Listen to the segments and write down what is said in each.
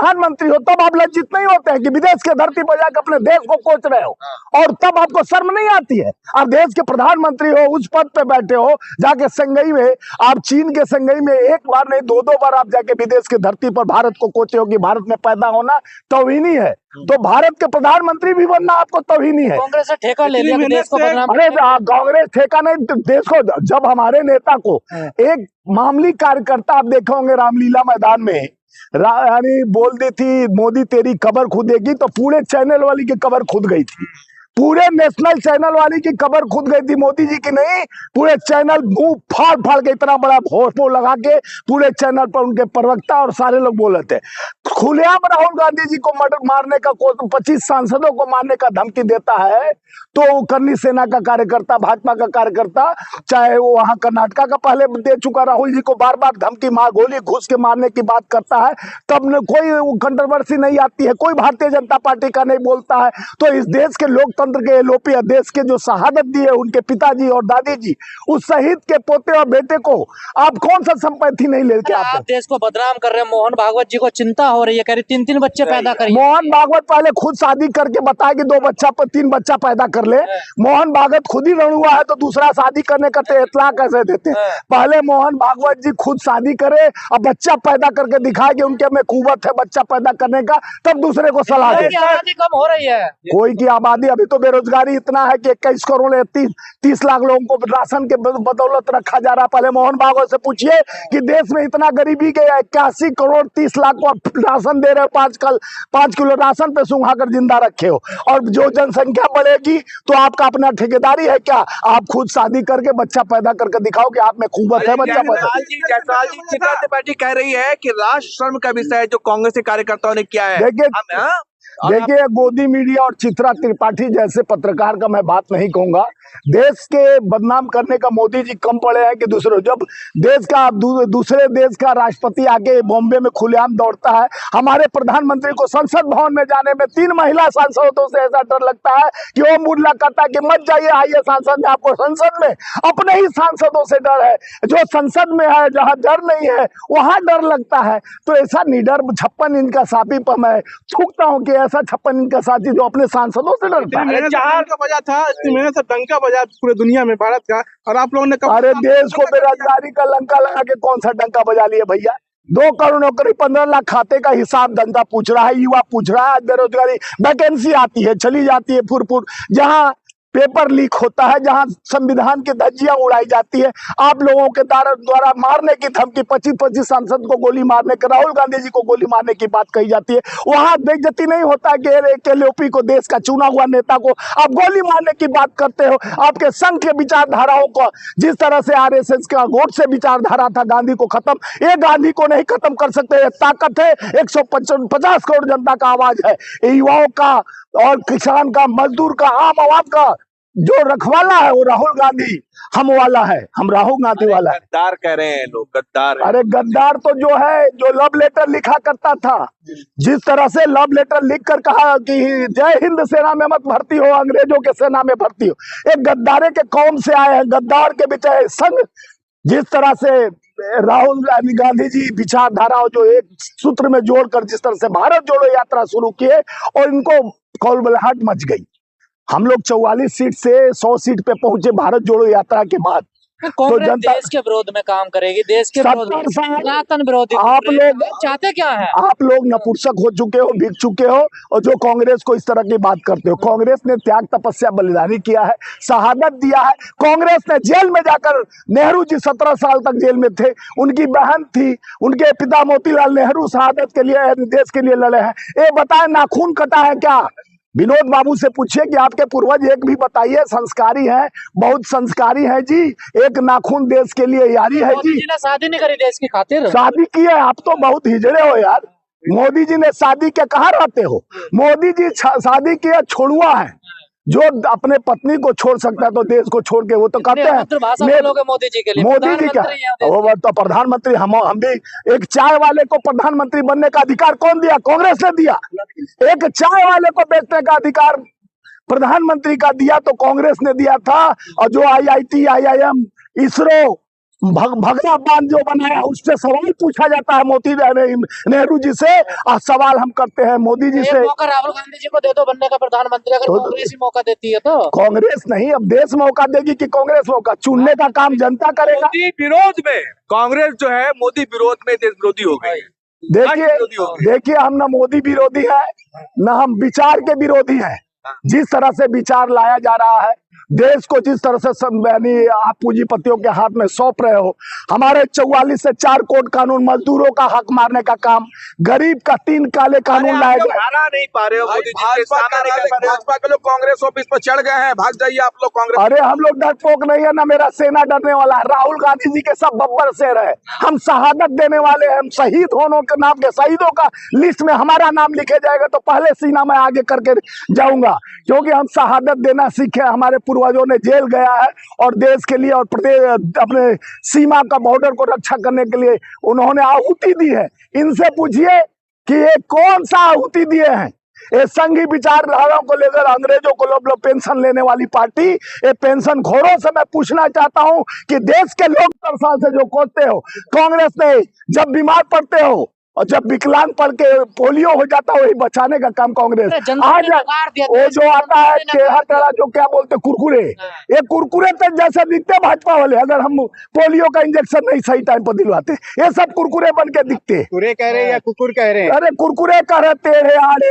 प्रधानमंत्री हो तब आप लज्जित नहीं होते हैं कि विदेश के धरती पर जाकर अपने देश को कोच रहे हो, और तब आपको शर्म नहीं आती है? आप देश के प्रधानमंत्री हो, उस पद पे बैठे हो, जाके संगई में, आप चीन के संगई में एक बार नहीं दो बार आप जाके विदेश की धरती पर भारत को कोचे हो कि भारत में पैदा होना तौहीनी है, तो भारत के प्रधानमंत्री भी बनना आपको तौहीनी है। कांग्रेस ने ठेका ले लिया देश को बदनाम। अरे कांग्रेस ठेका नहीं, देश को, जब हमारे नेता को एक मामूली कार्यकर्ता, आप देखे होंगे रामलीला मैदान में यानी बोल दी थी मोदी तेरी कबर खुदेगी, तो पूरे चैनल वाली की कबर खुद गई थी, पूरे नेशनल चैनल वाली की कबर खुद गई थी, मोदी जी की नहीं। पूरे चैनल मुंह फाड़ फाड़ के इतना बड़ा भोसपो लगा के पूरे चैनल पर उनके प्रवक्ता और सारे लोग बोले थे। खुलेआम राहुल गांधी जी को मारने का, 25 सांसदों को मारने का धमकी देता है, तो करनी सेना का कार्यकर्ता, भाजपा का कार्यकर्ता, चाहे वो वहां कर्नाटका का पहले दे चुका राहुल जी को बार बार धमकी, गोली घुस के मारने की बात करता है, तब कोई कंट्रोवर्सी नहीं आती है, कोई भारतीय जनता पार्टी का नहीं बोलता है। तो इस देश के लोकतंत्र के एलोपी, देश के जो शहादत दी है उनके पिताजी और दादी जी, उस शहीद के पोते और बेटे को आप कौन सा संपत्ति नहीं लेके आते? आप देश को बदनाम कर रहे हैं। मोहन भागवत जी को चिंता हो रही है, कह रही 3 बच्चे पैदा करिए। मोहन भागवत पहले खुद शादी करके बताए कि 3 बच्चा पैदा कर ले। मोहन भागवत खुद ही रणुआ है, तो दूसरा शादी करने का इतला कैसे देते? पहले मोहन भागवत जी खुद शादी करे और बच्चा पैदा करके दिखाए कि उनके में कुवत है बच्चा पैदा करने का, तब दूसरे को सलाह दे। आबादी कम हो रही है, कोई की आबादी, अभी तो बेरोजगारी इतना है कि 21 करोड़ 30 लाख लोगों को राशन के बदौलत रखा जा रहा। पहले मोहन भागवत से पूछिए कि देश में इतना गरीबी के 81 करोड़ 30 लाख को राशन दे रहे हो, 5 किलो राशन पे सुंघा कर जिंदा रखे हो, और जो जनसंख्या बढ़ेगी तो आपका अपना ठेकेदारी है क्या? आप खुद शादी करके बच्चा पैदा करके दिखाओ कि आप में कुव्वत है बच्चा पैदा। चित्रा पार्टी कह रही है कि राष्ट्र शर्म का विषय है जो कांग्रेस के कार्यकर्ताओं ने किया है। देखिए गोदी मीडिया और चित्रा त्रिपाठी जैसे पत्रकार का मैं बात नहीं कहूंगा। देश के बदनाम करने का मोदी जी कम पड़े हैं कि दूसरे, जब देश का दूसरे देश का राष्ट्रपति आके बॉम्बे में खुलेआम दौड़ता है, हमारे प्रधानमंत्री को संसद भवन में जाने में 3 महिला सांसदों से ऐसा डर लगता है कि वो मुल्ला कहता है कि मत जाइए, आइए संसद में। आपको संसद में अपने ही सांसदों से डर है, जो संसद में है जहां डर नहीं है वहां डर लगता है। तो ऐसा निडर 56 इंच का साथी पर मैं थूकता हूँ कि ऐसा 56 इंच का साथी जो अपने सांसदों से डरता है। बजा था, मैंने सब डंका बजा पूरे दुनिया में भारत का, और आप लोगों ने अरे देश को बेरोजगारी का लंका लगा के कौन सा डंका बजा लिए भैया? 2 करोड़ नौकरी, 15 लाख खाते का हिसाब जनता पूछ रहा है, युवा पूछ रहा है। आज बेरोजगारी, वैकेंसी आती है चली जाती है फुर, जहां पेपर लीक होता है, जहां संविधान की धज्जियां उड़ाई जाती है, आप लोगों के द्वारा मारने की धमकी, 25 सांसद को गोली मारने के, राहुल गांधी जी को गोली मारने की बात कही जाती है। वहां बेइज्जती नहीं होता कि एक एलओपी को, देश का चुना हुआ नेता को आप गोली मारने की बात करते हो? आपके संघ के विचारधाराओं को, जिस तरह से आरएसएस का वोट से विचारधारा था गांधी को खत्म, ये गांधी को नहीं खत्म कर सकते। ये ताकत है, 150 करोड़ जनता का आवाज है, युवाओं का और किसान का, मजदूर का, आम आवाज का जो रखवाला है वो राहुल गांधी हम वाला है, हम राहुल गांधी वाला है। गद्दार कह रहे हैं लोग, गद्दार। अरे गद्दार तो जो है, जो लव लेटर लिखा करता था, जिस तरह से लव लेटर लिख कर कहा कि जय हिंद सेना में मत भर्ती हो, अंग्रेजों के सेना में भर्ती हो, एक गद्दारे के कौम से आए हैं, गद्दार के बीच संघ। जिस तरह से राहुल गांधी जी विचारधाराओं जो एक सूत्र में जोड़कर जिस तरह से भारत जोड़ो यात्रा शुरू किए, और इनको कौलबलाहट मच गई। हम लोग 44 सीट से 100 सीट पे पहुंचे भारत जोड़ो यात्रा के बाद। तो जनता देश के विरोध में काम करेगी, देश के सनातन विरोधी। आप लोग चाहते क्या है? आप लोग नपुंसक हो चुके हो, बिक चुके हो, और जो कांग्रेस को इस तरह की बात करते हो। कांग्रेस ने त्याग तपस्या बलिदानी किया है, शहादत दिया है। कांग्रेस ने जेल में जाकर, नेहरू जी 17 साल तक जेल में थे, उनकी बहन थी, उनके पिता मोतीलाल नेहरू शहादत के लिए, देश के लिए लड़े हैं। ये बताए नाखून कटा है क्या? विनोद बाबू से पूछिए कि आपके पूर्वज एक भी बताइए संस्कारी है, बहुत संस्कारी है जी, एक नाखून देश के लिए यारी है जी। शादी नहीं करी देश की खातिर? शादी की है, आप तो बहुत हिजड़े हो यार। मोदी जी ने शादी के कहाँ रहते हो? मोदी जी शादी किया छोड़ुआ है, जो अपने पत्नी को छोड़ सकता है तो देश को छोड़ के, वो तो कहते हैं मोदी जी के लिए। मोदी जी क्या, वो तो प्रधानमंत्री, हम भी, एक चाय वाले को प्रधानमंत्री बनने का अधिकार कौन दिया? कांग्रेस ने दिया। एक चाय वाले को बेचने का अधिकार प्रधानमंत्री का दिया तो कांग्रेस ने दिया था। और जो IIT, IIM, इसरो, भगना बांध जो बनाया उससे सवाल पूछा जाता है मोती नेहरू जी से, और सवाल हम करते हैं मोदी जी से। मौका राहुल गांधी जी को दे दो बनने का प्रधानमंत्री, अगर कांग्रेस ही मौका देती है तो। कांग्रेस नहीं, अब देश मौका देगी कि कांग्रेस मौका? चुनने का काम जनता करेगा। मोदी विरोध में कांग्रेस जो है, मोदी विरोध में देश विरोधी हो गई। देखिए हम ना मोदी विरोधी है, ना हम विचार के विरोधी हैं। जिस तरह से विचार लाया जा रहा है, देश को जिस तरह से यानी आप पूंजीपतियों के हाथ में सौंप रहे हो, हमारे 44 से 4 कोड कानून, मजदूरों का हक मारने का काम, गरीब का 3 काले कानून लाए गए। हरा नहीं पा रहे हो मोदी जी के सामने। भाजपा के लोग कांग्रेस ऑफिस पर चढ़ गए हैं, भाग जाइए आप लोग कांग्रेस। अरे हम लोग डरपोक नहीं है, ना मेरा सेना डरने वाला है। राहुल गांधी जी के सब बब्बर शेर है, हम शहादत देने वाले हैं। हम शहीद होने के नाम के शहीदों का लिस्ट में हमारा नाम लिखे जाएगा तो पहले सीना में आगे करके जाऊंगा, क्योंकि हम शहादत देना सीखे। हमारे पूर्वजों ने जेल गया है और देश के लिए और प्रदेश अपने सीमा का बॉर्डर को रक्षा करने के लिए उन्होंने आहुति दी है। इनसे पूछिए कि ये कौन सा आहुति दिए हैं। ये संघी विचारधाराओं को लेकर अंग्रेजों को लोग पेंशन लेने वाली पार्टी, ये पेंशन खोरों से मैं पूछना चाहता हूं कि देश के लोग 70 साल से जो कोसते हो कांग्रेस ने, जब बीमार पड़ते हो और जब विकलांग पड़ के पोलियो हो जाता है, वही बचाने का काम कांग्रेस। आज वो जो आता है टेढ़ा टेढ़ा जो क्या बोलते कुरकुरे, ये कुरकुरे तो जैसे दिखते भाजपा वाले, अगर हम पोलियो का इंजेक्शन नहीं सही टाइम पर दिलवाते, ये सब कुरकुरे बन के दिखते। कुरकुरे कह रहे हैं या कुकुर कह रहे हैं? अरे कुरकुरे कह रहे,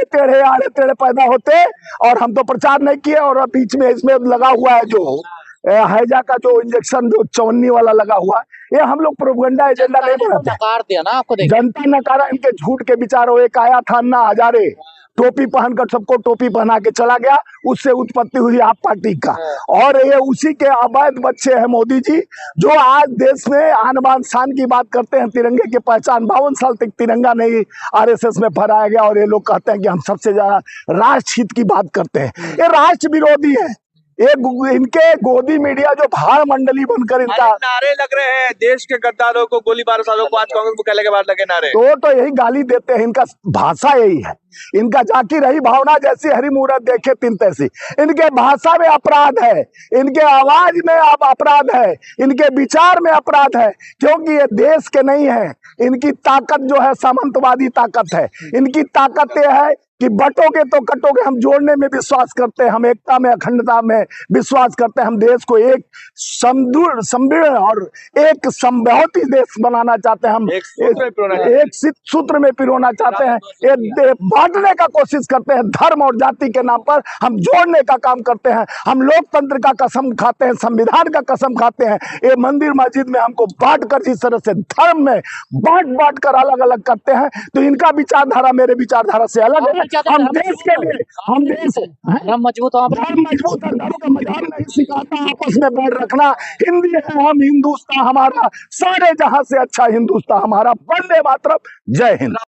टेढ़े पैदा होते। और हम तो प्रचार नहीं किए, और बीच में इसमें लगा हुआ है जो हैजा का जो इंजेक्शन जो 54 वाला लगा हुआ, ये हम लोग प्रोपेगेंडा एजेंडा नहीं बनाते। नकार दिया ना आपको, जनता नकारा इनके झूठ के विचारों। एक आया था अन्ना हजारे, टोपी पहनकर सबको टोपी पहना के चला गया, उससे उत्पत्ति हुई आप पार्टी का। और ये उसी के अवैध बच्चे हैं मोदी जी, जो आज देश में आन बान शान की बात करते हैं। तिरंगे की पहचान 52 साल तक तिरंगा नहीं आरएसएस में फहराया गया, और ये लोग कहते हैं कि हम सबसे ज्यादा राष्ट्र हित की बात करते हैं। ये राष्ट्र विरोधी है। इनके गोदी मीडिया जो भाड़ मंडली बनकर इनका नारे लग रहे हैं, देश के गद्दारों को, गोलीबार सालों को आज कांग्रेस मुख्यालय के बाहर लगे नारे, तो यही गाली देते हैं। इनका भाषा यही है, इनका जाकी रही भावना जैसी हरी मूरत देखे तिन तैसी। इनके भाषा में अपराध है, इनके आवाज में अब अपराध है, इनके विचार में अपराध है, क्योंकि ये देश के नहीं है। इनकी ताकत जो है सामंतवादी ताकत है। इनकी ताकत यह है कि बटोगे तो कटोगे। हम जोड़ने में विश्वास करते हैं, हम एकता में, अखंडता में विश्वास करते हैं। हम देश को एक समृद्ध और एक समृद्धि देश बनाना चाहते हैं। हम एक सूत्र में पिरोना चाहते हैं। ये बांटने का कोशिश करते हैं धर्म और जाति के नाम पर। हम जोड़ने का काम करते हैं। हम लोकतंत्र का कसम खाते हैं, संविधान का कसम खाते हैं। ये मंदिर मस्जिद में हमको बांट कर, जिस तरह से धर्म में बांट कर अलग अलग करते हैं, तो इनका विचारधारा मेरे विचारधारा से अलग है। हम देश के लिए, हम देश मजबूत है, धर्म का मजाक नहीं सिखाता। आपस में बैठ रखना, हिंदी है, हम हिंदुस्तान हमारा, सारे जहां से अच्छा हिंदुस्तान हमारा। वंदे मातरम, जय हिंद।